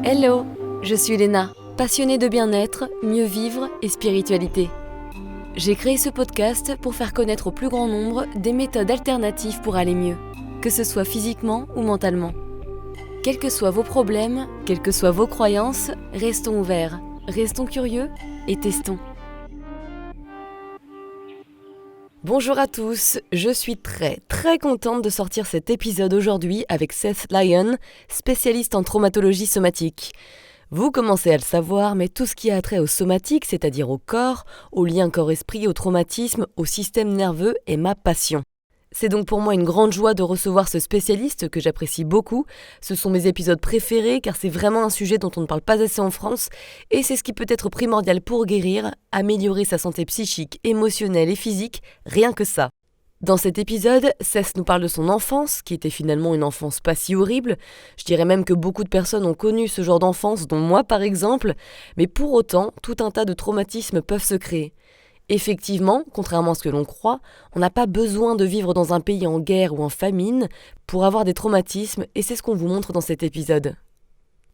Hello, je suis Léna, passionnée de bien-être, mieux vivre et spiritualité. J'ai créé ce podcast pour faire connaître au plus grand nombre des méthodes alternatives pour aller mieux, que ce soit physiquement ou mentalement. Quels que soient vos problèmes, quelles que soient vos croyances, restons ouverts, restons curieux et testons. Bonjour à tous, je suis très contente de sortir cet épisode aujourd'hui avec Seth Lyon, spécialiste en traumatologie somatique. Vous commencez à le savoir, mais tout ce qui a trait au somatique, c'est-à-dire au corps, au lien corps-esprit, au traumatisme, au système nerveux, est ma passion. C'est donc pour moi une grande joie de recevoir ce spécialiste que j'apprécie beaucoup. Ce sont mes épisodes préférés car c'est vraiment un sujet dont on ne parle pas assez en France et c'est ce qui peut être primordial pour guérir, améliorer sa santé psychique, émotionnelle et physique, rien que ça. Dans cet épisode, Seth nous parle de son enfance, qui était finalement une enfance pas si horrible. Je dirais même que beaucoup de personnes ont connu ce genre d'enfance, dont moi par exemple, mais pour autant, tout un tas de traumatismes peuvent se créer. Effectivement, contrairement à ce que l'on croit, on n'a pas besoin de vivre dans un pays en guerre ou en famine pour avoir des traumatismes, et c'est ce qu'on vous montre dans cet épisode.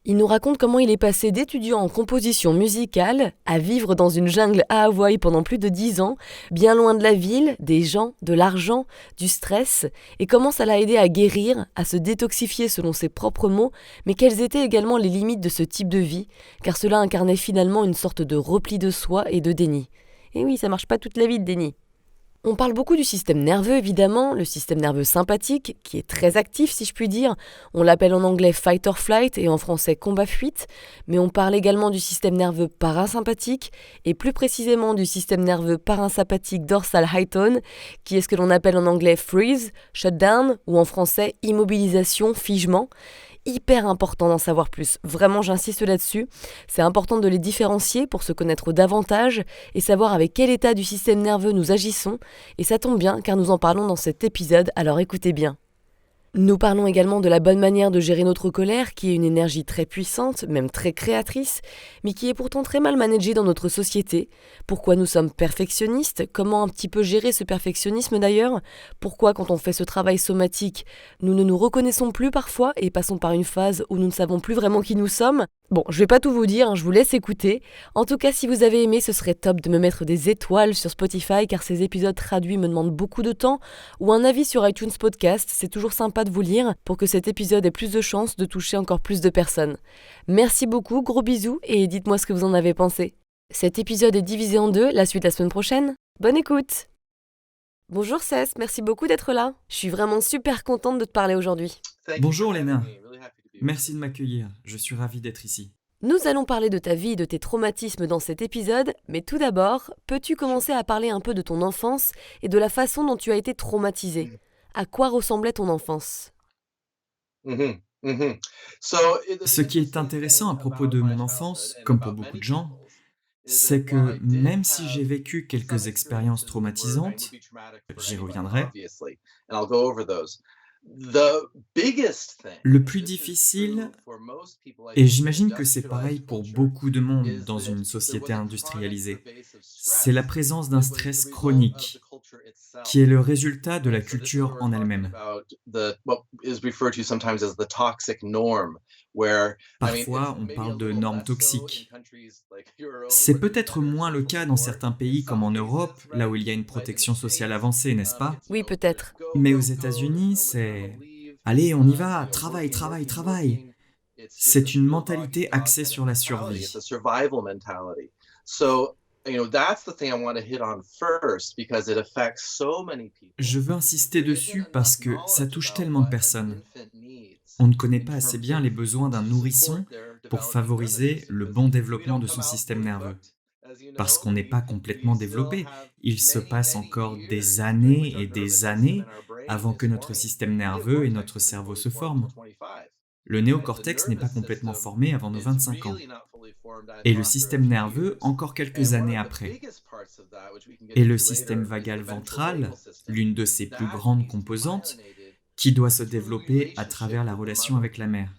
Il nous raconte comment il est passé d'étudiant en composition musicale à vivre dans une jungle à Hawaï pendant plus de 10 ans, bien loin de la ville, des gens, de l'argent, du stress, et comment ça l'a aidé à guérir, à se détoxifier selon ses propres mots, mais quelles étaient également les limites de ce type de vie, car cela incarnait finalement une sorte de repli de soi et de déni. Et oui, ça marche pas toute la vie de déni. On parle beaucoup du système nerveux évidemment, le système nerveux sympathique, qui est très actif si je puis dire. On l'appelle en anglais fight or flight et en français combat-fuite, mais on parle également du système nerveux parasympathique et plus précisément du système nerveux parasympathique dorsal high tone, qui est ce que l'on appelle en anglais freeze, shutdown ou en français immobilisation, figement. Hyper important d'en savoir plus, vraiment j'insiste là-dessus, c'est important de les différencier pour se connaître davantage et savoir avec quel état du système nerveux nous agissons, et ça tombe bien car nous en parlons dans cet épisode, alors écoutez bien. Nous parlons également de la bonne manière de gérer notre colère, qui est une énergie très puissante, même très créatrice, mais qui est pourtant très mal managée dans notre société. Pourquoi nous sommes perfectionnistes ? Comment un petit peu gérer ce perfectionnisme d'ailleurs ? Pourquoi quand on fait ce travail somatique, nous ne nous reconnaissons plus parfois et passons par une phase où nous ne savons plus vraiment qui nous sommes ? Bon, je vais pas tout vous dire, je vous laisse écouter. En tout cas, si vous avez aimé, ce serait top de me mettre des étoiles sur Spotify car ces épisodes traduits me demandent beaucoup de temps, ou un avis sur iTunes Podcast, c'est toujours sympa de vous lire pour que cet épisode ait plus de chances de toucher encore plus de personnes. Merci beaucoup, gros bisous et dites-moi ce que vous en avez pensé. Cet épisode est divisé en deux, la suite la semaine prochaine. Bonne écoute! Bonjour Cess, merci beaucoup d'être là. Je suis vraiment super contente de te parler aujourd'hui. Bonjour Léna, merci de m'accueillir, je suis ravi d'être ici. Nous allons parler de ta vie et de tes traumatismes dans cet épisode, mais tout d'abord, peux-tu commencer à parler un peu de ton enfance et de la façon dont tu as été traumatisé ? À quoi ressemblait ton enfance ? Ce qui est intéressant à propos de mon enfance, comme pour beaucoup de gens, c'est que même si j'ai vécu quelques expériences traumatisantes, j'y reviendrai, le plus difficile, et j'imagine que c'est pareil pour beaucoup de monde dans une société industrialisée, c'est la présence d'un stress chronique, qui est le résultat de la culture en elle-même. Parfois, on parle de normes toxiques. C'est peut-être moins le cas dans certains pays comme en Europe, là où il y a une protection sociale avancée, n'est-ce pas ? Oui, peut-être. Mais aux États-Unis, c'est « Allez, on y va, travaille, travaille, travaille !» C'est une mentalité axée sur la survie. Je veux insister dessus parce que ça touche tellement de personnes. On ne connaît pas assez bien les besoins d'un nourrisson pour favoriser le bon développement de son système nerveux. Parce qu'on n'est pas complètement développé. Il se passe encore des années et des années avant que notre système nerveux et notre cerveau se forment. Le néocortex n'est pas complètement formé avant nos 25 ans. Et le système nerveux encore quelques années après. Et le système vagal ventral, l'une de ses plus grandes composantes, qui doit se développer à travers la relation avec la mère.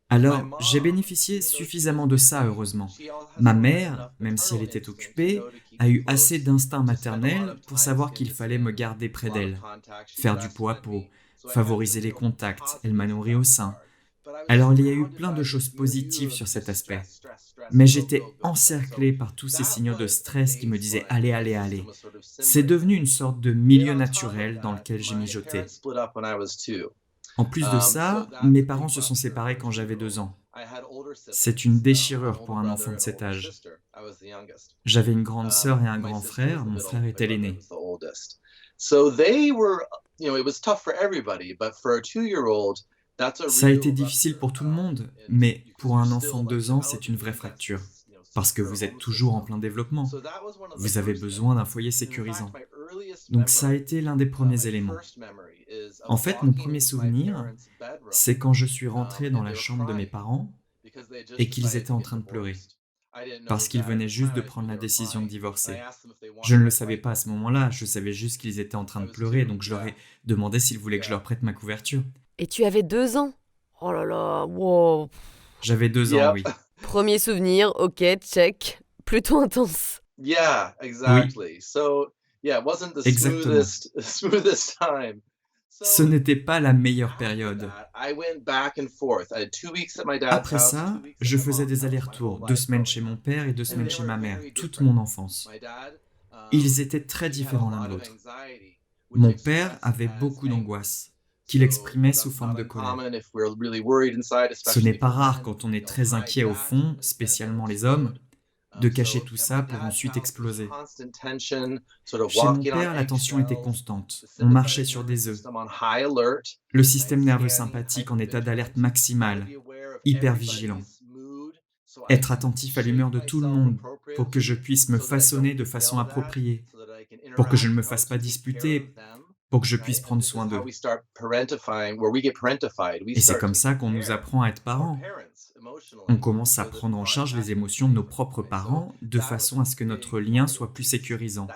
Alors, j'ai bénéficié suffisamment de ça, heureusement. Ma mère, même si elle était occupée, a eu assez d'instinct maternel pour savoir qu'il fallait me garder près d'elle, faire du pot à pot, favoriser les contacts, elle m'a nourri au sein. Alors il y a eu plein de choses positives sur cet aspect, mais j'étais encerclé par tous ces signaux de stress qui me disaient: «Allez, allez, allez». C'est devenu une sorte de milieu naturel dans lequel j'ai mijoté. En plus de ça, mes parents se sont séparés quand j'avais 2 ans. C'est une déchirure pour un enfant de cet âge. J'avais une grande sœur et un grand frère, mon frère était l'aîné. Ça a été difficile pour tout le monde, mais pour un enfant de 2 ans, c'est une vraie fracture, parce que vous êtes toujours en plein développement. Vous avez besoin d'un foyer sécurisant. Donc ça a été l'un des premiers éléments. En fait, mon premier souvenir, c'est quand je suis rentré dans la chambre de mes parents et qu'ils étaient en train de pleurer, parce qu'ils venaient juste de prendre la décision de divorcer. Je ne le savais pas à ce moment-là, je savais juste qu'ils étaient en train de pleurer, donc je leur ai demandé s'ils voulaient que je leur prête ma couverture. Et tu avais 2 ans? Oh là là, wow. J'avais 2 ans, oui. Premier souvenir, ok, check. Plutôt intense. Oui, exactement. Ce n'était pas la meilleure période. Après ça, je faisais des allers-retours, 2 semaines chez mon père et 2 semaines chez ma mère, toute mon enfance. Ils étaient très différents l'un de l'autre. Mon père avait beaucoup d'angoisse, qu'il exprimait sous forme de colère. Ce n'est pas rare quand on est très inquiet au fond, spécialement les hommes, de cacher tout ça pour ensuite exploser. Chez mon père, la tension était constante. On marchait sur des œufs. Le système nerveux sympathique en état d'alerte maximale, hyper vigilant. Être attentif à l'humeur de tout le monde pour que je puisse me façonner de façon appropriée, pour que je ne me fasse pas disputer, pour que je puisse prendre soin d'eux. Et c'est comme ça qu'on nous apprend à être parents. On commence à prendre en charge les émotions de nos propres parents de façon à ce que notre lien soit plus sécurisant.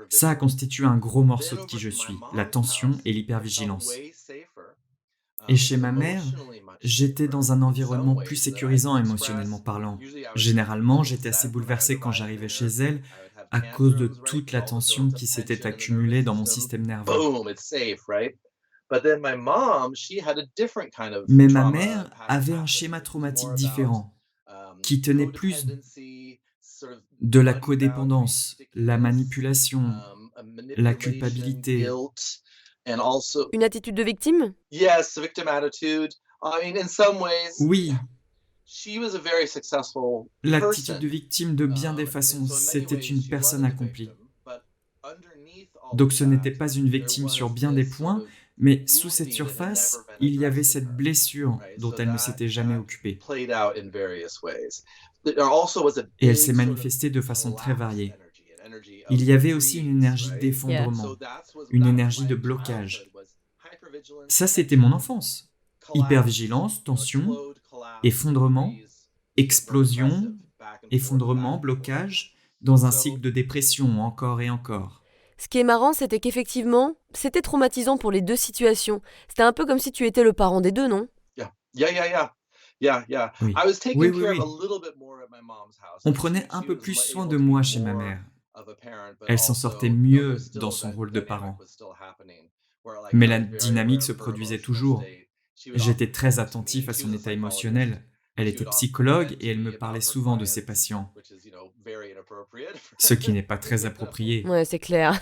Ça a constitué un gros morceau de qui je suis, la tension et l'hypervigilance. Et chez ma mère, j'étais dans un environnement plus sécurisant émotionnellement parlant. Généralement, j'étais assez bouleversé quand j'arrivais chez elle à cause de toute la tension qui s'était accumulée dans mon système nerveux. Mais ma mère avait un schéma traumatique différent, qui tenait plus de la codépendance, la manipulation, la culpabilité. Une attitude de victime? Oui, l'attitude de victime de bien des façons, c'était une personne accomplie. Donc ce n'était pas une victime sur bien des points, mais sous cette surface, il y avait cette blessure dont elle ne s'était jamais occupée. Et elle s'est manifestée de façon très variée. Il y avait aussi une énergie d'effondrement, une énergie de blocage. Ça, c'était mon enfance. Hypervigilance, tension, effondrement, explosion, effondrement, blocage, dans un cycle de dépression encore et encore. Ce qui est marrant, c'était qu'effectivement, c'était traumatisant pour les deux situations. C'était un peu comme si tu étais le parent des deux, non? Oui, oui, oui, oui. On prenait un peu plus soin de moi chez ma mère. Elle s'en sortait mieux dans son rôle de parent. Mais la dynamique se produisait toujours. J'étais très attentif à son état émotionnel. Elle était psychologue et elle me parlait souvent de ses patients, ce qui n'est pas très approprié. Ouais, c'est clair.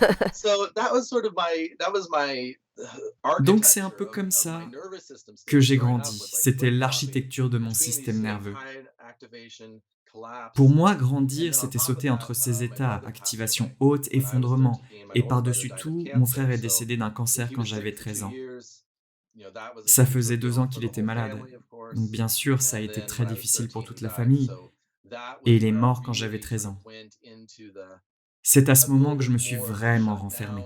Donc c'est un peu comme ça que j'ai grandi. C'était l'architecture de mon système nerveux. Pour moi, grandir, c'était sauter entre ces états, activation haute, effondrement. Et par-dessus tout, mon frère est décédé d'un cancer quand j'avais 13 ans. Ça faisait 2 ans qu'il était malade. Donc bien sûr, ça a été très difficile pour toute la famille. Et il est mort quand j'avais 13 ans. C'est à ce moment que je me suis vraiment renfermé.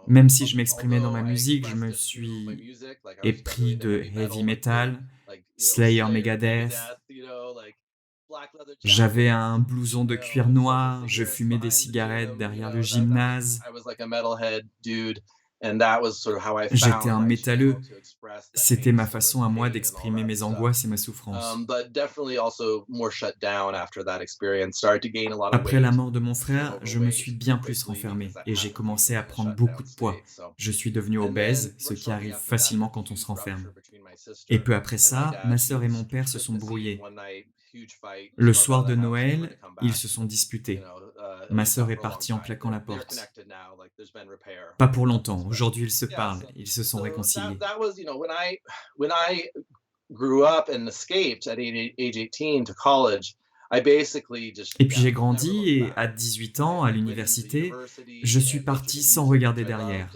Même si je m'exprimais dans ma musique, je me suis épris de heavy metal, Slayer, Megadeth. J'avais un blouson de cuir noir, je fumais des cigarettes derrière le gymnase. J'étais un métalleux. C'était ma façon à moi d'exprimer mes angoisses et ma souffrance. Après la mort de mon frère, je me suis bien plus renfermé et j'ai commencé à prendre beaucoup de poids. Je suis devenu obèse, ce qui arrive facilement quand on se renferme. Et peu après ça, ma sœur et mon père se sont brouillés. Le soir de Noël, ils se sont disputés. Ma sœur est partie en claquant la porte. Pas pour longtemps. Aujourd'hui, ils se parlent. Ils se sont réconciliés. Et puis j'ai grandi et à 18 ans, à l'université, je suis parti sans regarder derrière.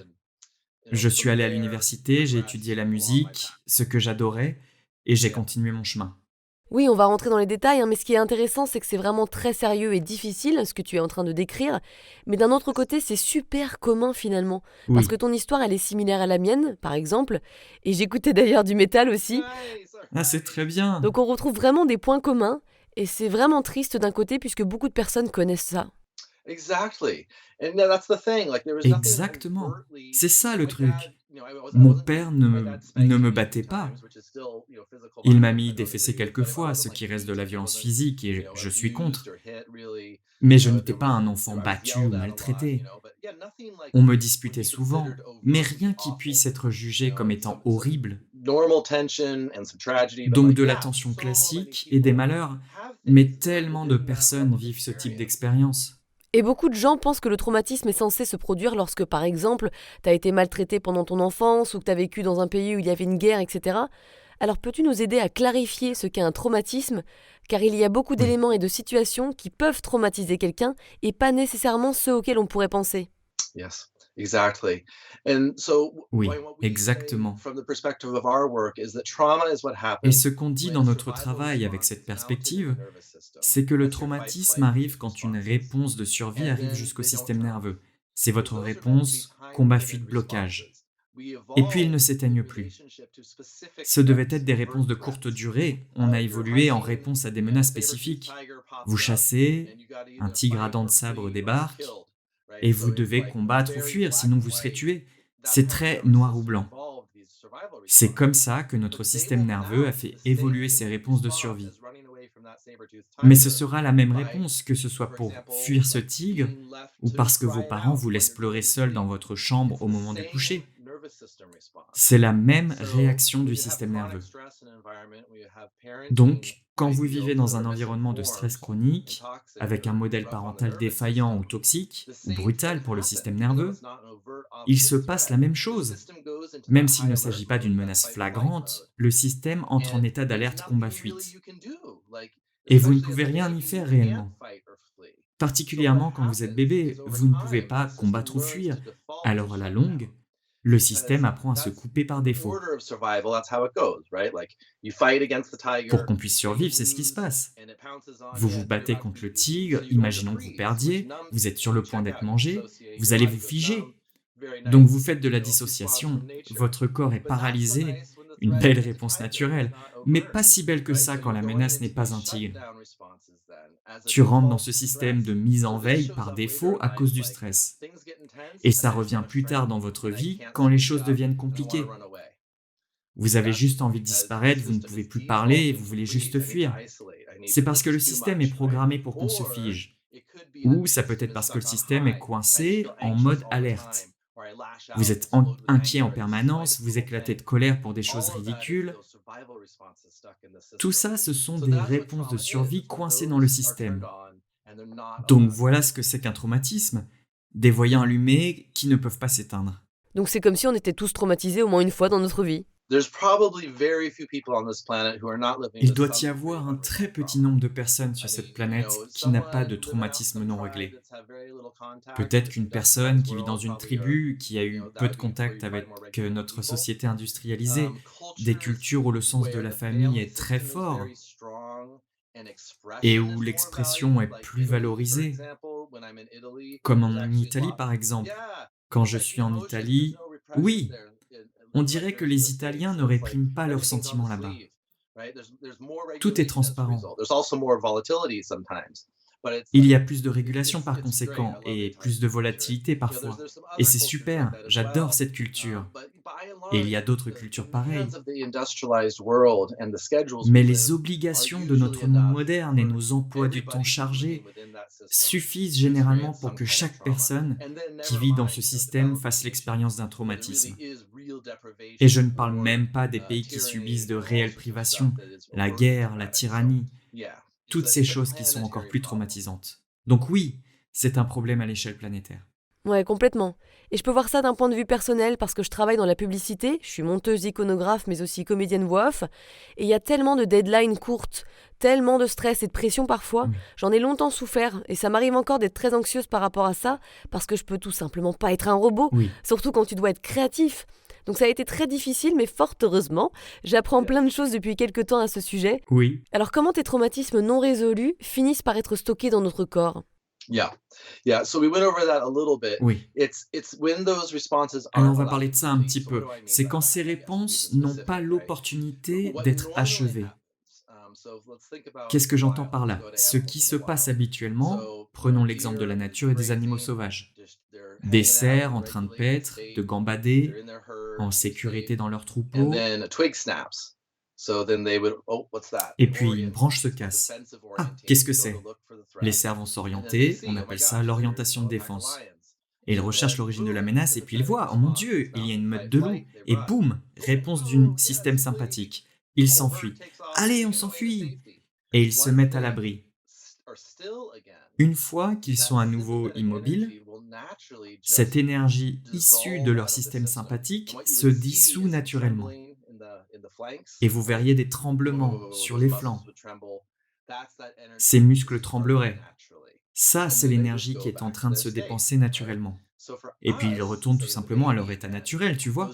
Je suis allé à l'université, j'ai étudié la musique, ce que j'adorais, et j'ai continué mon chemin. Oui, on va rentrer dans les détails, hein, mais ce qui est intéressant, c'est que c'est vraiment très sérieux et difficile, ce que tu es en train de décrire. Mais d'un autre côté, c'est super commun finalement. Parce que Oui. ton histoire, elle est similaire à la mienne, par exemple. Et j'écoutais d'ailleurs du métal aussi. Ah, c'est très bien. Donc on retrouve vraiment des points communs. Et c'est vraiment triste d'un côté, puisque beaucoup de personnes connaissent ça. Exactement. C'est ça le truc. Mon père ne me battait pas. Il m'a mis des fessées quelques fois, ce qui reste de la violence physique, et je suis contre. Mais je n'étais pas un enfant battu ou maltraité. On me disputait souvent, mais rien qui puisse être jugé comme étant horrible. Donc de la tension classique et des malheurs, mais tellement de personnes vivent ce type d'expérience. Et beaucoup de gens pensent que le traumatisme est censé se produire lorsque, par exemple, t'as été maltraité pendant ton enfance ou que t'as vécu dans un pays où il y avait une guerre, etc. Alors peux-tu nous aider à clarifier ce qu'est un traumatisme? Car il y a beaucoup Oui, d'éléments et de situations qui peuvent traumatiser quelqu'un et pas nécessairement ceux auxquels on pourrait penser. oui, exactement. Et ce qu'on dit dans notre travail avec cette perspective, c'est que le traumatisme arrive quand une réponse de survie arrive jusqu'au système nerveux. C'est votre réponse combat, fuite, blocage. Et puis ils ne s'éteignent plus. Ce devaient être des réponses de courte durée. On a évolué en réponse à des menaces spécifiques. Vous chassez, un tigre à dents de sabre débarque, et vous devez combattre ou fuir, sinon vous serez tué. C'est très noir ou blanc. C'est comme ça que notre système nerveux a fait évoluer ses réponses de survie. Mais ce sera la même réponse, que ce soit pour fuir ce tigre ou parce que vos parents vous laissent pleurer seul dans votre chambre au moment du coucher. C'est la même réaction du système nerveux. Donc, quand vous vivez dans un environnement de stress chronique, avec un modèle parental défaillant ou toxique, ou brutal pour le système nerveux, il se passe la même chose. Même s'il ne s'agit pas d'une menace flagrante, le système entre en état d'alerte combat-fuite. Et vous ne pouvez rien y faire réellement. Particulièrement quand vous êtes bébé, vous ne pouvez pas combattre ou fuir. Alors à la longue, le système apprend à se couper par défaut. Pour qu'on puisse survivre, c'est ce qui se passe. Vous vous battez contre le tigre, imaginons que vous perdiez, vous êtes sur le point d'être mangé, vous allez vous figer. Donc vous faites de la dissociation, votre corps est paralysé, une belle réponse naturelle, mais pas si belle que ça quand la menace n'est pas un tigre. Tu rentres dans ce système de mise en veille par défaut à cause du stress. Et ça revient plus tard dans votre vie quand les choses deviennent compliquées. Vous avez juste envie de disparaître, vous ne pouvez plus parler et vous voulez juste fuir. C'est parce que le système est programmé pour qu'on se fige. Ou ça peut être parce que le système est coincé en mode alerte. Vous êtes inquiet en permanence, vous éclatez de colère pour des choses ridicules. Tout ça, ce sont des réponses de survie coincées dans le système. Donc voilà ce que c'est qu'un traumatisme, des voyants allumés qui ne peuvent pas s'éteindre. Donc c'est comme si on était tous traumatisés au moins une fois dans notre vie. Il doit y avoir un très petit nombre de personnes sur cette planète qui n'a pas de traumatisme non réglé. Peut-être qu'une personne qui vit dans une tribu, qui a eu peu de contact avec notre société industrialisée, des cultures où le sens de la famille est très fort et où l'expression est plus valorisée, comme en Italie par exemple. Quand je suis en Italie, oui, on dirait que les Italiens ne répriment pas leurs sentiments là-bas. Tout est transparent. Il y a plus de régulation par conséquent et plus de volatilité parfois. Et c'est super, j'adore cette culture. Et il y a d'autres cultures pareilles. Mais les obligations de notre monde moderne et nos emplois du temps chargés suffisent généralement pour que chaque personne qui vit dans ce système fasse l'expérience d'un traumatisme. Et je ne parle même pas des pays qui subissent de réelles privations, la guerre, la tyrannie, toutes ces choses qui sont encore plus traumatisantes. Donc oui, c'est un problème à l'échelle planétaire. Ouais, complètement. Et je peux voir ça d'un point de vue personnel parce que je travaille dans la publicité, je suis monteuse iconographe mais aussi comédienne voix off, et il y a tellement de deadlines courtes, tellement de stress et de pression parfois, Oui. j'en ai longtemps souffert et ça m'arrive encore d'être très anxieuse par rapport à ça parce que je peux tout simplement pas être un robot, Oui. surtout quand tu dois être créatif. Donc ça a été très difficile mais fort heureusement, j'apprends plein de choses depuis quelques temps à ce sujet. Oui. Alors comment tes traumatismes non résolus finissent par être stockés dans notre corps? Oui. Alors on va parler de ça un petit peu. C'est quand ces réponses n'ont pas l'opportunité d'être achevées. Qu'est-ce que j'entends par là? Ce qui se passe habituellement, prenons l'exemple de la nature et des animaux sauvages. Des cerfs en train de paître, de gambader, en sécurité dans leur troupeau, et puis une branche se casse. Ah, qu'est-ce que c'est? Les cerfs vont s'orienter, on appelle ça l'orientation de défense. Et ils recherchent l'origine de la menace et puis ils voient, oh mon Dieu, il y a une meute de loups. Et boum, réponse du système sympathique. Ils s'enfuient. Allez, on s'enfuit! Et ils se mettent à l'abri. Une fois qu'ils sont à nouveau immobiles, cette énergie issue de leur système sympathique se dissout naturellement. Et vous verriez des tremblements sur les flancs. Ces muscles trembleraient. Ça, c'est l'énergie qui est en train de se dépenser naturellement. Et puis ils retournent tout simplement à leur état naturel, tu vois.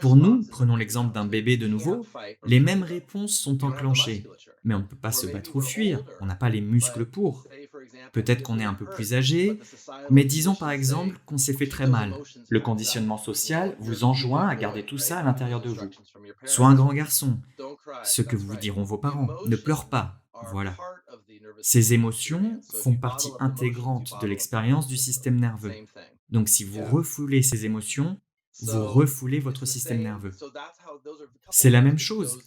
Pour nous, prenons l'exemple d'un bébé de nouveau, les mêmes réponses sont enclenchées. Mais on ne peut pas se battre ou fuir, on n'a pas les muscles pour. Peut-être qu'on est un peu plus âgé, mais disons par exemple qu'on s'est fait très mal. Le conditionnement social vous enjoint à garder tout ça à l'intérieur de vous. Sois un grand garçon, ce que vous diront vos parents, ne pleure pas, voilà. Ces émotions font partie intégrante de l'expérience du système nerveux. Donc si vous refoulez ces émotions, vous refoulez votre système nerveux. C'est la même chose.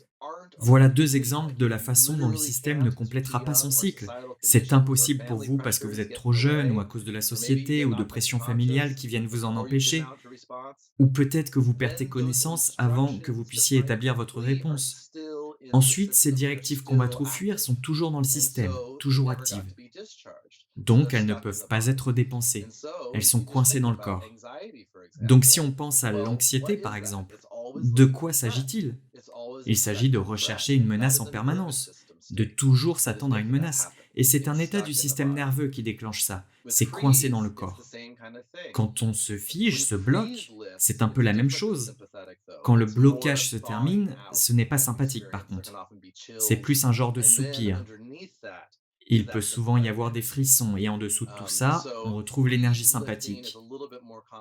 Voilà deux exemples de la façon dont le système ne complétera pas son cycle. C'est impossible pour vous parce que vous êtes trop jeune ou à cause de la société ou de pressions familiales qui viennent vous en empêcher. Ou peut-être que vous perdez connaissance avant que vous puissiez établir votre réponse. Ensuite, ces directives combattre ou fuir sont toujours dans le système, toujours actives. Donc, elles ne peuvent pas être dépensées. Elles sont coincées dans le corps. Donc, si on pense à l'anxiété, par exemple, de quoi s'agit-il? Il s'agit de rechercher une menace en permanence, de toujours s'attendre à une menace. Et c'est un état du système nerveux qui déclenche ça. C'est coincé dans le corps. Quand on se fige, se bloque, c'est un peu la même chose. Quand le blocage se termine, ce n'est pas sympathique par contre. C'est plus un genre de soupir. Il peut souvent y avoir des frissons et en dessous de tout ça, on retrouve l'énergie sympathique.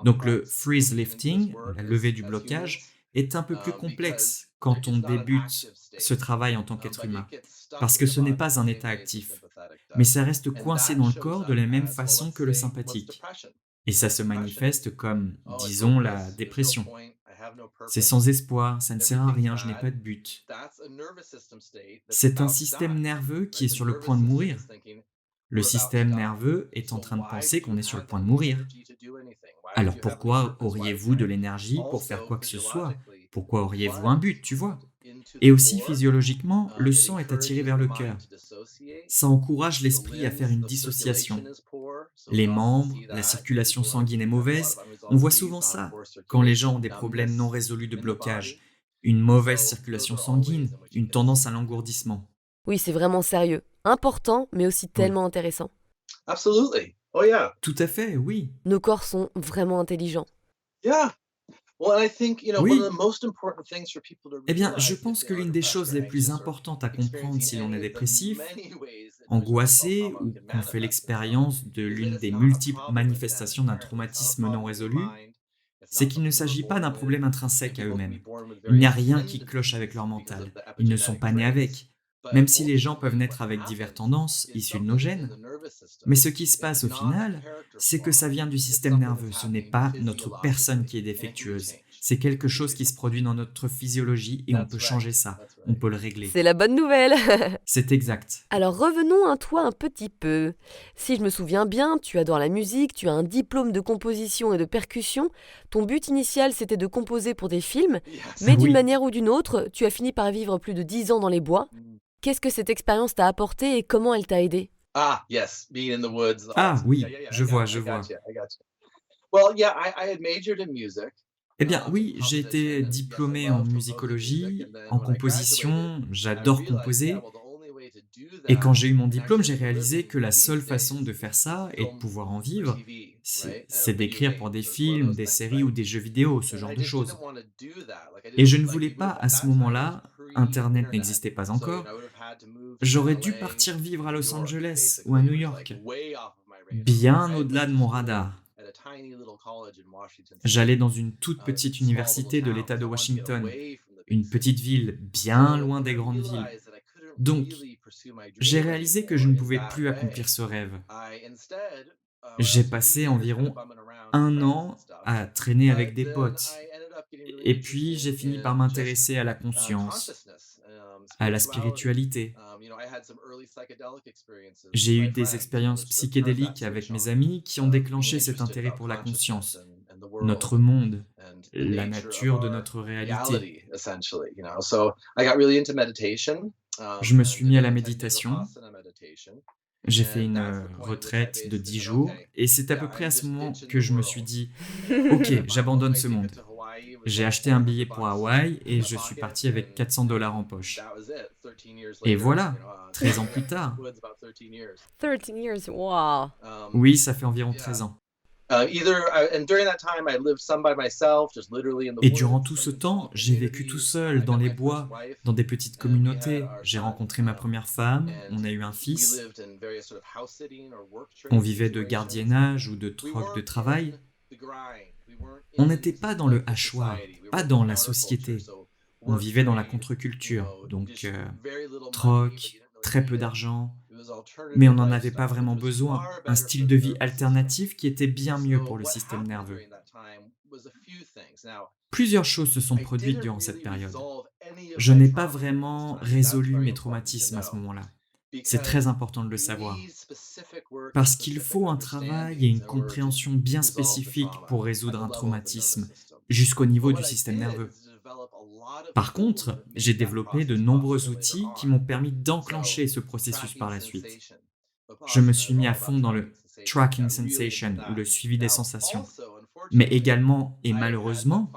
Donc le freeze lifting, la levée du blocage, est un peu plus complexe quand on débute ce travail en tant qu'être humain, parce que ce n'est pas un état actif, mais ça reste coincé dans le corps de la même façon que le sympathique. Et ça se manifeste comme, disons, la dépression. C'est sans espoir, ça ne sert à rien, je n'ai pas de but. C'est un système nerveux qui est sur le point de mourir. Le système nerveux est en train de penser qu'on est sur le point de mourir. Alors pourquoi auriez-vous de l'énergie pour faire quoi que ce soit? Pourquoi auriez-vous un but, tu vois? Et aussi physiologiquement, le sang est attiré vers le cœur. Ça encourage l'esprit à faire une dissociation. Les membres, la circulation sanguine est mauvaise, on voit souvent ça quand les gens ont des problèmes non résolus de blocage, une mauvaise circulation sanguine, une tendance à l'engourdissement. Oui, c'est vraiment sérieux. Important, mais aussi Oui. tellement intéressant. Tout à fait, oui. Nos corps sont vraiment intelligents. Oui. Eh bien, je pense que l'une des choses les plus importantes à comprendre si l'on est dépressif, angoissé ou qu'on fait l'expérience de l'une des multiples manifestations d'un traumatisme non résolu, c'est qu'il ne s'agit pas d'un problème intrinsèque à eux-mêmes. Il n'y a rien qui cloche avec leur mental. Ils ne sont pas nés avec. même si les gens peuvent naître avec diverses tendances issues de nos gènes. Mais ce qui se passe au final, c'est que ça vient du système nerveux, ce n'est pas notre personne qui est défectueuse. C'est quelque chose qui se produit dans notre physiologie et on peut changer ça, on peut le régler. C'est la bonne nouvelle. C'est exact. Alors revenons à toi un petit peu. Si je me souviens bien, tu adores la musique, tu as un diplôme de composition et de percussion. Ton but initial, c'était de composer pour des films, mais d'une Oui. manière ou d'une autre, tu as fini par vivre plus de 10 ans dans les bois. Qu'est-ce que cette expérience t'a apporté et comment elle t'a aidé? Ah oui, je vois, je vois. Eh bien oui, j'ai été diplômé en musicologie, en composition, j'adore composer. Et quand j'ai eu mon diplôme, j'ai réalisé que la seule façon de faire ça et de pouvoir en vivre, c'est d'écrire pour des films, des séries ou des jeux vidéo, ce genre de choses. Et je ne voulais pas, à ce moment-là, Internet n'existait pas encore, j'aurais dû partir vivre à Los Angeles ou à New York, bien au-delà de mon radar. J'allais dans une toute petite université de l'État de Washington, une petite ville bien loin des grandes villes. Donc, j'ai réalisé que je ne pouvais plus accomplir ce rêve. J'ai passé environ 1 an à traîner avec des potes. Et puis, j'ai fini par m'intéresser à la conscience, à la spiritualité. J'ai eu des expériences psychédéliques avec mes amis qui ont déclenché cet intérêt pour la conscience, notre monde, la nature de notre réalité. Je me suis mis à la méditation, j'ai fait une retraite de 10 jours et c'est à peu près à ce moment que je me suis dit: «OK, j'abandonne ce monde». J'ai acheté un billet pour Hawaï et je suis parti avec 400 $ en poche. Et voilà, 13 ans plus tard. 13 years, wow. Oui, ça fait environ 13 ans. Et durant tout ce temps, j'ai vécu tout seul, dans les bois, dans des petites communautés. J'ai rencontré ma première femme, on a eu un fils, on vivait de gardiennage ou de troc de travail. On n'était pas dans le hachoir, pas dans la société. On vivait dans la contre-culture, donc troc, très peu d'argent, mais on n'en avait pas vraiment besoin. Un style de vie alternatif qui était bien mieux pour le système nerveux. Plusieurs choses se sont produites durant cette période. Je n'ai pas vraiment résolu mes traumatismes à ce moment-là. C'est très important de le savoir. Parce qu'il faut un travail et une compréhension bien spécifique pour résoudre un traumatisme, jusqu'au niveau du système nerveux. Par contre, j'ai développé de nombreux outils qui m'ont permis d'enclencher ce processus par la suite. Je me suis mis à fond dans le tracking sensation, ou le suivi des sensations. Mais également, et malheureusement,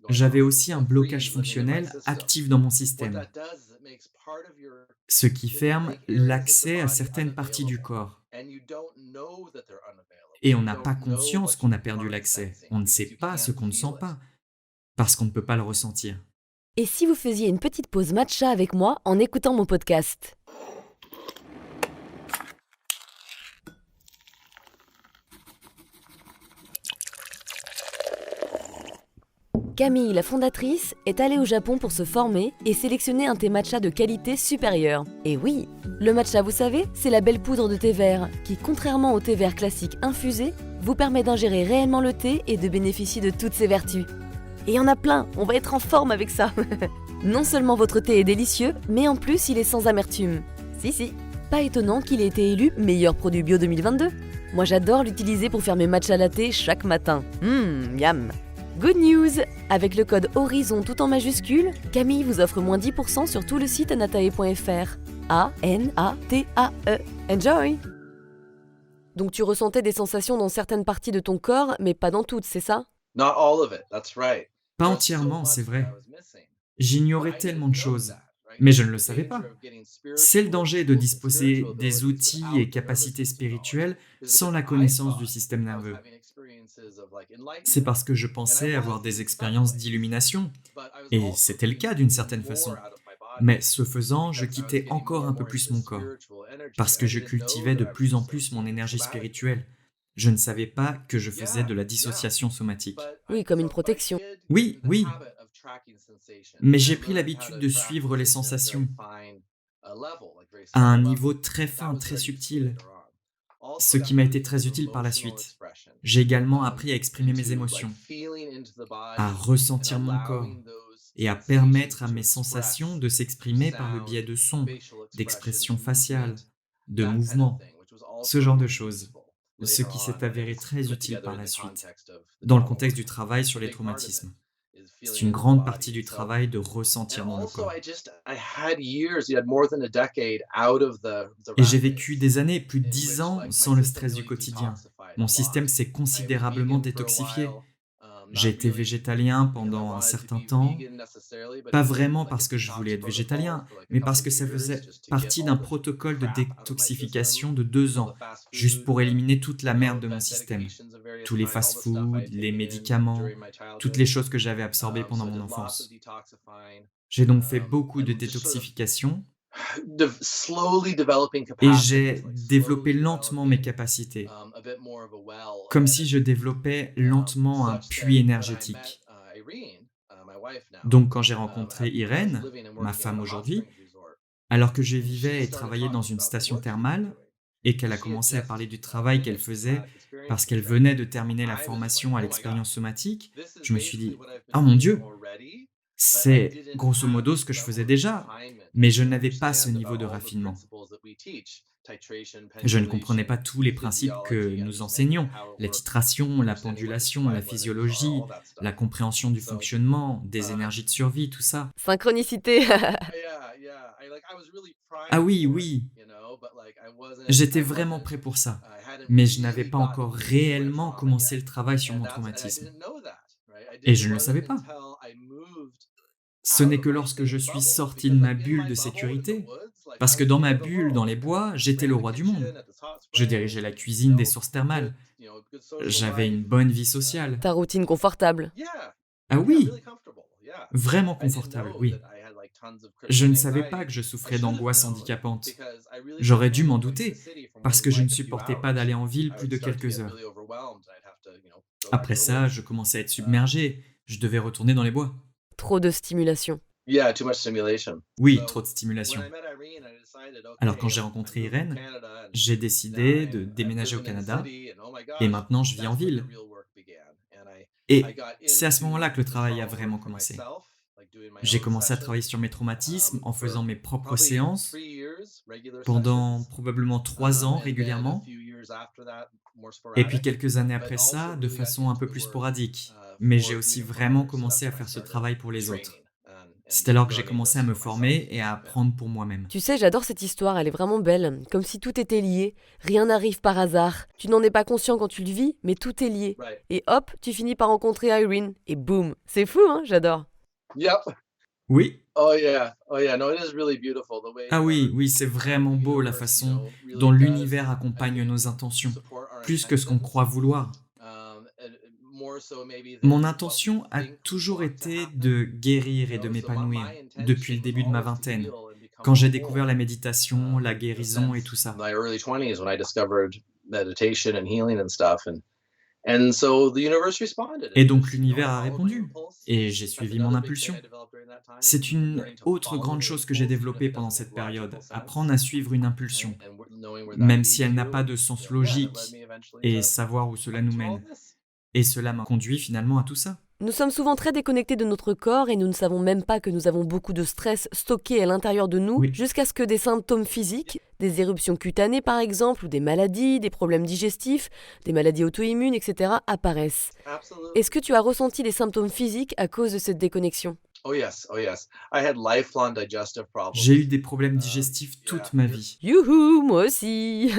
j'avais aussi un blocage fonctionnel actif dans mon système, ce qui ferme l'accès à certaines parties du corps. Et on n'a pas conscience qu'on a perdu l'accès. On ne sait pas ce qu'on ne sent pas, parce qu'on ne peut pas le ressentir. Et si vous faisiez une petite pause matcha avec moi en écoutant mon podcast? Camille, la fondatrice, est allée au Japon pour se former et sélectionner un thé matcha de qualité supérieure. Et oui, le matcha, vous savez, c'est la belle poudre de thé vert qui, contrairement au thé vert classique infusé, vous permet d'ingérer réellement le thé et de bénéficier de toutes ses vertus. Et il y en a plein, on va être en forme avec ça. Non seulement votre thé est délicieux, mais en plus il est sans amertume. Si, pas étonnant qu'il ait été élu meilleur produit bio 2022. Moi j'adore l'utiliser pour faire mes matcha latte chaque matin. Miam. Good news! Avec le code HORIZON tout en majuscule, Camille vous offre moins 10% sur tout le site anatae.fr. A-N-A-T-A-E. Enjoy! Donc tu ressentais des sensations dans certaines parties de ton corps, mais pas dans toutes, c'est ça? Pas entièrement, c'est vrai. J'ignorais tellement de choses, mais je ne le savais pas. C'est le danger de disposer des outils et capacités spirituelles sans la connaissance du système nerveux. C'est parce que je pensais avoir des expériences d'illumination, et c'était le cas d'une certaine façon. Mais ce faisant, je quittais encore un peu plus mon corps, parce que je cultivais de plus en plus mon énergie spirituelle. Je ne savais pas que je faisais de la dissociation somatique. Oui, comme une protection. Oui, mais j'ai pris l'habitude de suivre les sensations. à un niveau très fin, très subtil, ce qui m'a été très utile par la suite. J'ai également appris à exprimer mes émotions, à ressentir mon corps et à permettre à mes sensations de s'exprimer par le biais de sons, d'expressions faciales, de mouvements, ce genre de choses. Ce qui s'est avéré très utile par la suite, dans le contexte du travail sur les traumatismes. C'est une grande partie du travail de ressentir dans le corps. Et j'ai vécu des années, plus de 10 ans, sans le stress du quotidien. Mon système s'est considérablement détoxifié. J'ai été végétalien pendant un certain temps, pas vraiment parce que je voulais être végétalien, mais parce que ça faisait partie d'un protocole de détoxification de 2 ans, juste pour éliminer toute la merde de mon système. Tous les fast-foods, les médicaments, toutes les choses que j'avais absorbées pendant mon enfance. J'ai donc fait beaucoup de détoxification et j'ai développé lentement mes capacités, comme si je développais lentement un puits énergétique. Donc quand j'ai rencontré Irène, ma femme aujourd'hui, alors que je vivais et travaillais dans une station thermale et qu'elle a commencé à parler du travail qu'elle faisait parce qu'elle venait de terminer la formation à l'expérience somatique, je me suis dit: «Ah mon Dieu, c'est grosso modo ce que je faisais déjà, mais je n'avais pas ce niveau de raffinement». Je ne comprenais pas tous les principes que nous enseignons, la titration, la pendulation, la physiologie, la compréhension du fonctionnement, des énergies de survie, tout ça. Synchronicité. Ah oui, oui, j'étais vraiment prêt pour ça, mais je n'avais pas encore réellement commencé le travail sur mon traumatisme. Et je ne le savais pas. Ce n'est que lorsque je suis sorti de ma bulle de sécurité, parce que dans ma bulle, dans les bois, j'étais le roi du monde. Je dirigeais la cuisine des sources thermales. J'avais une bonne vie sociale. Ta routine confortable. Ah oui, vraiment confortable, oui. Je ne savais pas que je souffrais d'angoisse handicapante. J'aurais dû m'en douter, parce que je ne supportais pas d'aller en ville plus de quelques heures. Après ça, je commençais à être submergé. Je devais retourner dans les bois. Trop de stimulation. Oui, trop de stimulation. Alors quand j'ai rencontré Irène, j'ai décidé de déménager au Canada et maintenant je vis en ville. Et c'est à ce moment-là que le travail a vraiment commencé. J'ai commencé à travailler sur mes traumatismes en faisant mes propres séances pendant probablement 3 ans régulièrement, et puis quelques années après ça, de façon un peu plus sporadique. Mais j'ai aussi vraiment commencé à faire ce travail pour les autres. C'est alors que j'ai commencé à me former et à apprendre pour moi-même. Tu sais, j'adore cette histoire, elle est vraiment belle. Comme si tout était lié. Rien n'arrive par hasard. Tu n'en es pas conscient quand tu le vis, mais tout est lié. Et hop, tu finis par rencontrer Irene. Et boum. C'est fou, hein, j'adore. Oui? No, it is really beautiful the way Ah oui, oui, c'est vraiment beau la façon dont l'univers accompagne nos intentions, plus que ce qu'on croit vouloir. Mon intention a toujours été de guérir et de m'épanouir depuis le début de ma vingtaine, quand j'ai découvert la méditation, la guérison et tout ça. my early 20s when I discovered meditation and healing and stuff and so the universe responded Et donc l'univers a répondu, et j'ai suivi mon impulsion. C'est une autre grande chose que j'ai développée pendant cette période, apprendre à suivre une impulsion, même si elle n'a pas de sens logique, et savoir où cela nous mène. Et cela m'a conduit finalement à tout ça. Nous sommes souvent très déconnectés de notre corps et nous ne savons même pas que nous avons beaucoup de stress stocké à l'intérieur de nous, Oui. jusqu'à ce que des symptômes physiques, des éruptions cutanées par exemple, ou des maladies, des problèmes digestifs, des maladies auto-immunes, etc. apparaissent. Est-ce que tu as ressenti les symptômes physiques à cause de cette déconnexion ? Oh yes. I had lifelong digestive problems. J'ai eu des problèmes digestifs toute ma vie. Youhou, moi aussi.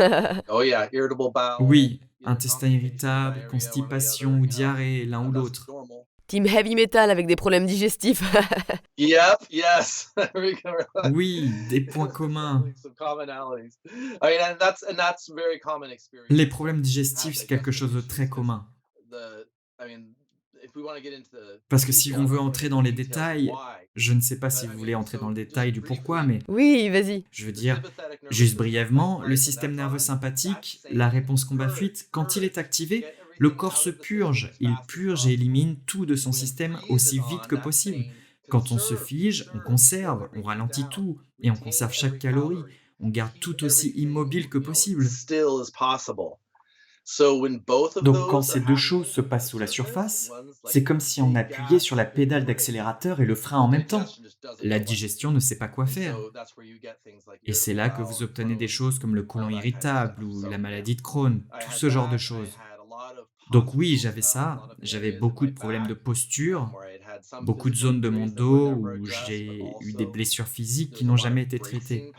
Oh yeah, irritable bowel. Oui, intestin irritable, constipation ou diarrhée, l'un ou l'autre. Team heavy metal avec des problèmes digestifs. Yep, yes. Oui, des points communs. Some commonalities. I mean, and that's very common experience. Les problèmes digestifs, c'est quelque chose de très commun. Parce que si on veut entrer dans les détails, je ne sais pas si vous voulez entrer dans le détail du pourquoi, mais Oui, vas-y. je veux dire, juste brièvement, le système nerveux sympathique, la réponse combat-fuite, quand il est activé, le corps se purge. Il purge et élimine tout de son système aussi vite que possible, Quand on se fige, on conserve, on ralentit tout, et on conserve chaque calorie. On garde tout aussi immobile que possible. Donc quand ces deux choses se passent sous la surface, c'est comme si on appuyait sur la pédale d'accélérateur et le frein en même temps. La digestion ne sait pas quoi faire. Et c'est là que vous obtenez des choses comme le côlon irritable ou la maladie de Crohn, tout ce genre de choses. Donc oui, j'avais ça, j'avais beaucoup de problèmes de posture, beaucoup de zones de mon dos où j'ai eu des blessures physiques qui n'ont jamais été traitées.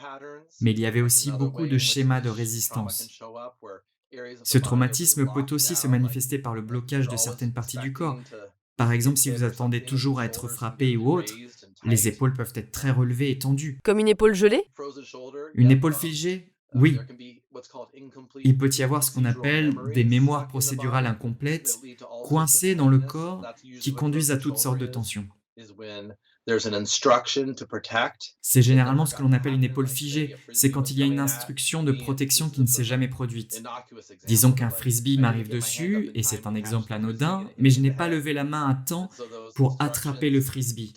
Mais il y avait aussi beaucoup de schémas de résistance. Ce traumatisme peut aussi se manifester par le blocage de certaines parties du corps. Par exemple, si vous attendez toujours à être frappé ou autre, les épaules peuvent être très relevées et tendues. Comme une épaule gelée? Une épaule figée? Oui. Il peut y avoir ce qu'on appelle des mémoires procédurales incomplètes, coincées dans le corps, qui conduisent à toutes sortes de tensions. C'est généralement ce que l'on appelle une épaule figée. C'est quand il y a une instruction de protection qui ne s'est jamais produite. Disons qu'un frisbee m'arrive dessus, et c'est un exemple anodin, mais je n'ai pas levé la main à temps pour attraper le frisbee.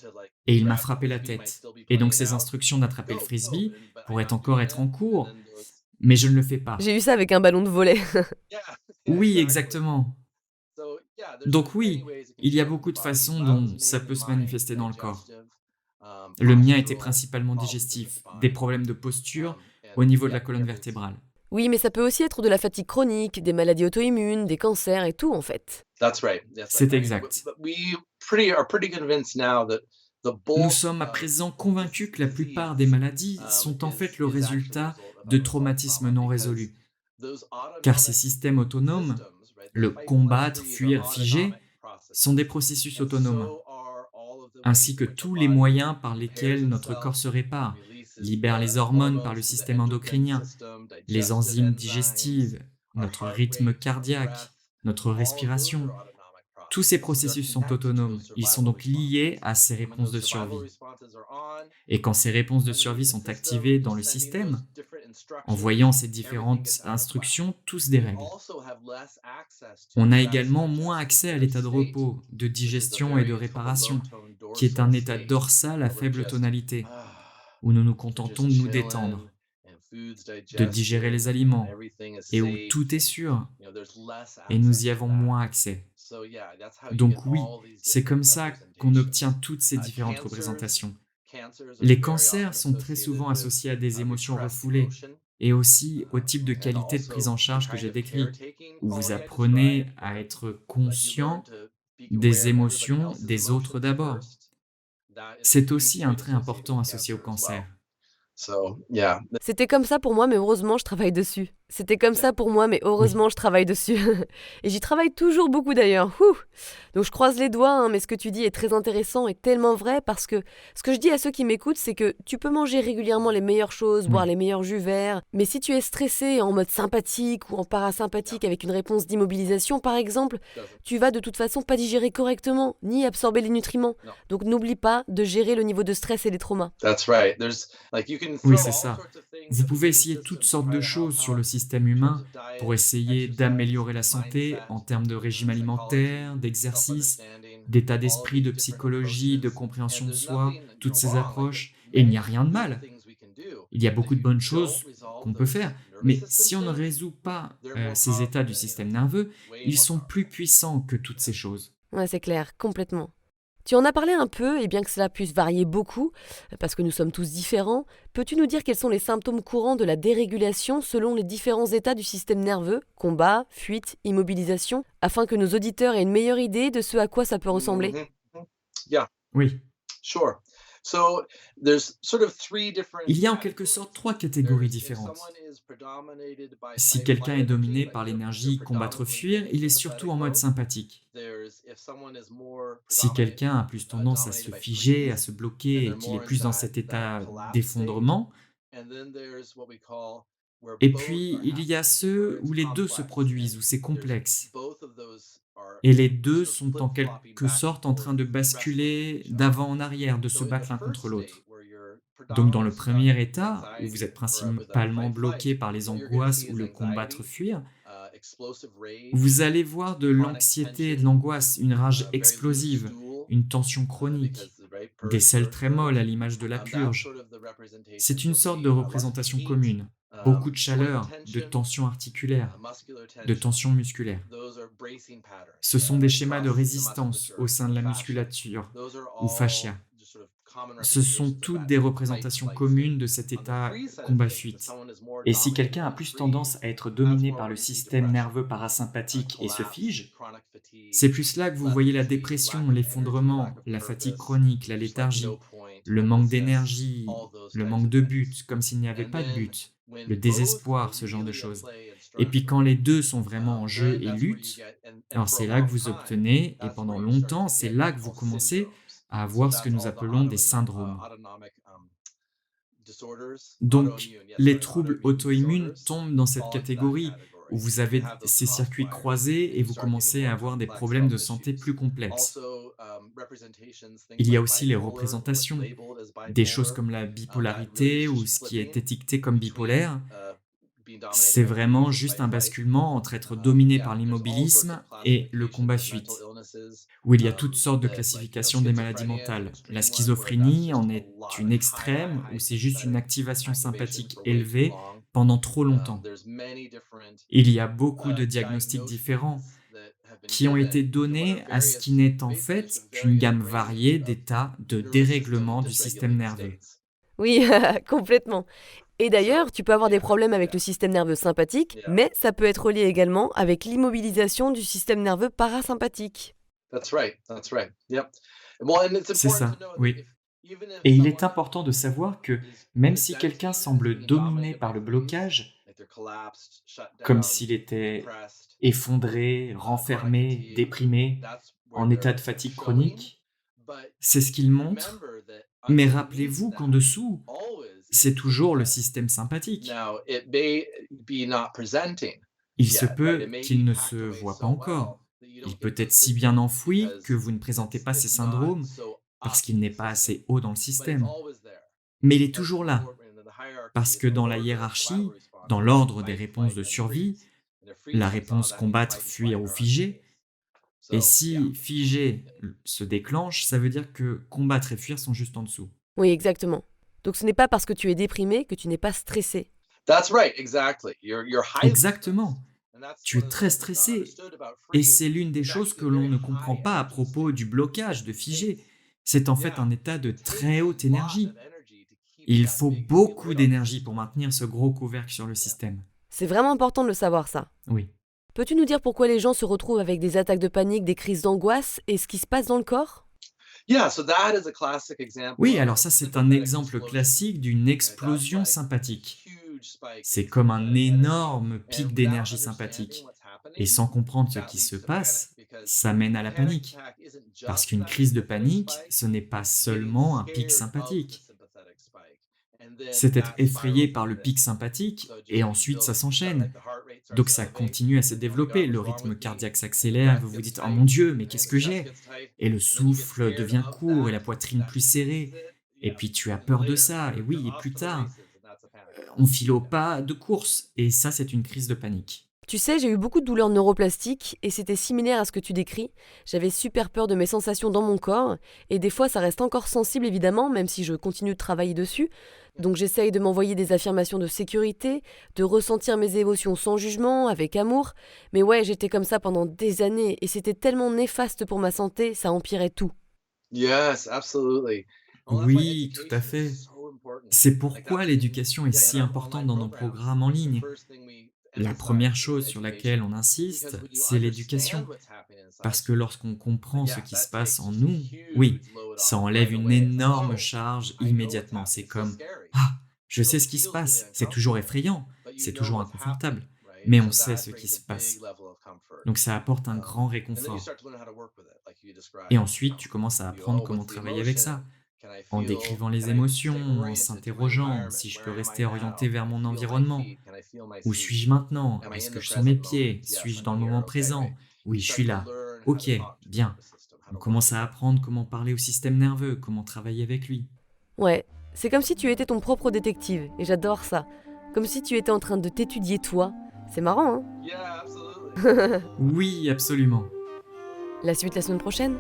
Et il m'a frappé la tête. Et donc ces instructions d'attraper le frisbee pourraient encore être en cours, mais je ne le fais pas. J'ai eu ça avec un ballon de volley. Oui, exactement. Donc oui, il y a beaucoup de façons dont ça peut se manifester dans le corps. Le mien était principalement digestif, des problèmes de posture au niveau de la colonne vertébrale. Oui, mais ça peut aussi être de la fatigue chronique, des maladies auto-immunes, des cancers et tout en fait. C'est exact. Nous sommes à présent convaincus que la plupart des maladies sont en fait le résultat de traumatismes non résolus, car ces systèmes autonomes, le combattre, fuir, figer, sont des processus autonomes, ainsi que tous les moyens par lesquels notre corps se répare, libère les hormones par le système endocrinien, les enzymes digestives, notre rythme cardiaque, notre respiration. Tous ces processus sont autonomes, ils sont donc liés à ces réponses de survie. Et quand ces réponses de survie sont activées dans le système, en voyant ces différentes instructions, tout se dérègle. On a également moins accès à l'état de repos, de digestion et de réparation, qui est un état dorsal à faible tonalité, où nous nous contentons de nous détendre, de digérer les aliments, et où tout est sûr, et nous y avons moins accès. Donc oui, c'est comme ça qu'on obtient toutes ces différentes représentations. Les cancers sont très souvent associés à des émotions refoulées, et aussi au type de qualité de prise en charge que j'ai décrit, où vous apprenez à être conscient des émotions des autres d'abord. C'est aussi un trait important associé au cancer. C'était comme ça pour moi, mais heureusement, je travaille dessus. C'était comme ça pour moi, mais heureusement, je travaille dessus. Et j'y travaille toujours beaucoup d'ailleurs. Ouh. Donc je croise les doigts, hein, mais ce que tu dis est très intéressant et tellement vrai parce que ce que je dis à ceux qui m'écoutent, c'est que tu peux manger régulièrement les meilleures choses, boire les meilleurs jus verts, mais si tu es stressé en mode sympathique ou en parasympathique avec une réponse d'immobilisation par exemple, tu vas de toute façon pas digérer correctement, ni absorber les nutriments. Donc n'oublie pas de gérer le niveau de stress et les traumas. Oui, c'est ça. Vous pouvez essayer toutes sortes de choses sur le système humain pour essayer d'améliorer la santé en termes de régime alimentaire, d'exercice, d'état d'esprit, de psychologie, de compréhension de soi, toutes ces approches. Et il n'y a rien de mal. Il y a beaucoup de bonnes choses qu'on peut faire. Mais si on ne résout pas ces états du système nerveux, ils sont plus puissants que toutes ces choses. Ouais, c'est clair, complètement. Tu en as parlé un peu, et bien que cela puisse varier beaucoup, parce que nous sommes tous différents, peux-tu nous dire quels sont les symptômes courants de la dérégulation selon les différents états du système nerveux, combat, fuite, immobilisation, afin que nos auditeurs aient une meilleure idée de ce à quoi ça peut ressembler? Oui. Il y a en quelque sorte trois catégories différentes. Si quelqu'un est dominé par l'énergie combattre-fuir, il est surtout en mode sympathique. Si quelqu'un a plus tendance à se figer, à se bloquer et qu'il est plus dans cet état d'effondrement, et puis il y a ceux où les deux se produisent, où c'est complexe. Et les deux sont en quelque sorte en train de basculer d'avant en arrière, de se battre l'un contre l'autre. Donc dans le premier état, où vous êtes principalement bloqué par les angoisses ou le combattre-fuir, vous allez voir de l'anxiété et de l'angoisse, une rage explosive, une tension chronique. des selles très molles à l'image de la purge. C'est une sorte de représentation commune. Beaucoup de chaleur, de tension articulaire, de tension musculaire. Ce sont des schémas de résistance au sein de la musculature ou fascia. Ce sont toutes des représentations communes de cet état combat-fuite. Et si quelqu'un a plus tendance à être dominé par le système nerveux parasympathique et se fige, c'est plus là que vous voyez la dépression, l'effondrement, la fatigue chronique, la léthargie, le manque d'énergie, le manque de but, comme s'il n'y avait pas de but, le désespoir, ce genre de choses. Et puis quand les deux sont vraiment en jeu et lutte, alors c'est là que vous obtenez, et pendant longtemps, c'est là que vous commencez à avoir ce que nous appelons des syndromes. Donc, les troubles auto-immunes tombent dans cette catégorie où vous avez ces circuits croisés et vous commencez à avoir des problèmes de santé plus complexes. Il y a aussi les représentations, des choses comme la bipolarité ou ce qui est étiqueté comme bipolaire. C'est vraiment juste un basculement entre être dominé par l'immobilisme et le combat-fuite, où il y a toutes sortes de classifications des maladies mentales. La schizophrénie en est une extrême, où c'est juste une activation sympathique élevée pendant trop longtemps. Il y a beaucoup de diagnostics différents qui ont été donnés à ce qui n'est en fait qu'une gamme variée d'états de dérèglement du système nerveux. Oui, complètement. Et d'ailleurs, tu peux avoir des problèmes avec le système nerveux sympathique, mais ça peut être lié également avec l'immobilisation du système nerveux parasympathique. C'est ça, oui. Et il est important de savoir que même si quelqu'un semble dominé par le blocage, comme s'il était effondré, renfermé, déprimé, en état de fatigue chronique, c'est ce qu'il montre. Mais rappelez-vous qu'en dessous, c'est toujours le système sympathique. Il se peut qu'il ne se voit pas encore. Il peut être si bien enfoui que vous ne présentez pas ces syndromes parce qu'il n'est pas assez haut dans le système. Mais il est toujours là, parce que dans la hiérarchie, dans l'ordre des réponses de survie, la réponse combattre, fuir ou figer, et si figer se déclenche, ça veut dire que combattre et fuir sont juste en dessous. Oui, exactement. Donc ce n'est pas parce que tu es déprimé que tu n'es pas stressé. Exactement. Tu es très stressé. Et c'est l'une des choses que l'on ne comprend pas à propos du blocage, de figer. C'est en fait un état de très haute énergie. Il faut beaucoup d'énergie pour maintenir ce gros couvercle sur le système. C'est vraiment important de le savoir, ça. Oui. Peux-tu nous dire pourquoi les gens se retrouvent avec des attaques de panique, des crises d'angoisse et ce qui se passe dans le corps ? Oui, alors ça c'est un exemple classique d'une explosion sympathique. C'est comme un énorme pic d'énergie sympathique. Et sans comprendre ce qui se passe, ça mène à la panique. Parce qu'une crise de panique, ce n'est pas seulement un pic sympathique. C'est être effrayé par le pic sympathique et ensuite ça s'enchaîne. Donc ça continue à se développer, le rythme cardiaque s'accélère, vous vous dites « Oh mon Dieu, mais qu'est-ce que j'ai ?» Et le souffle devient court et la poitrine plus serrée. Et puis tu as peur de ça, et oui, et plus tard, on file au pas de course, et ça c'est une crise de panique. Tu sais, j'ai eu beaucoup de douleurs neuroplastiques et c'était similaire à ce que tu décris. J'avais super peur de mes sensations dans mon corps et des fois ça reste encore sensible évidemment, même si je continue de travailler dessus. Donc j'essaye de m'envoyer des affirmations de sécurité, de ressentir mes émotions sans jugement, avec amour. Mais ouais, j'étais comme ça pendant des années et c'était tellement néfaste pour ma santé, ça empirait tout. Oui, tout à fait. C'est pourquoi l'éducation est si importante dans nos programmes en ligne. La première chose sur laquelle on insiste, c'est l'éducation. Parce que lorsqu'on comprend ce qui se passe en nous, oui, ça enlève une énorme charge immédiatement. C'est comme « Ah, je sais ce qui se passe ». C'est toujours effrayant, c'est toujours inconfortable, mais on sait ce qui se passe. Donc ça apporte un grand réconfort. Et ensuite, tu commences à apprendre comment travailler avec ça. En décrivant les émotions, en s'interrogeant si je peux rester orienté vers mon environnement. Où suis-je maintenant? Est-ce que je sens mes pieds? Suis-je dans le moment présent? Oui, je suis là. Ok, bien. On commence à apprendre comment parler au système nerveux, comment travailler avec lui. Ouais, c'est comme si tu étais ton propre détective et j'adore ça. Comme si tu étais en train de t'étudier toi. C'est marrant, hein? Oui, absolument. La suite la semaine prochaine ?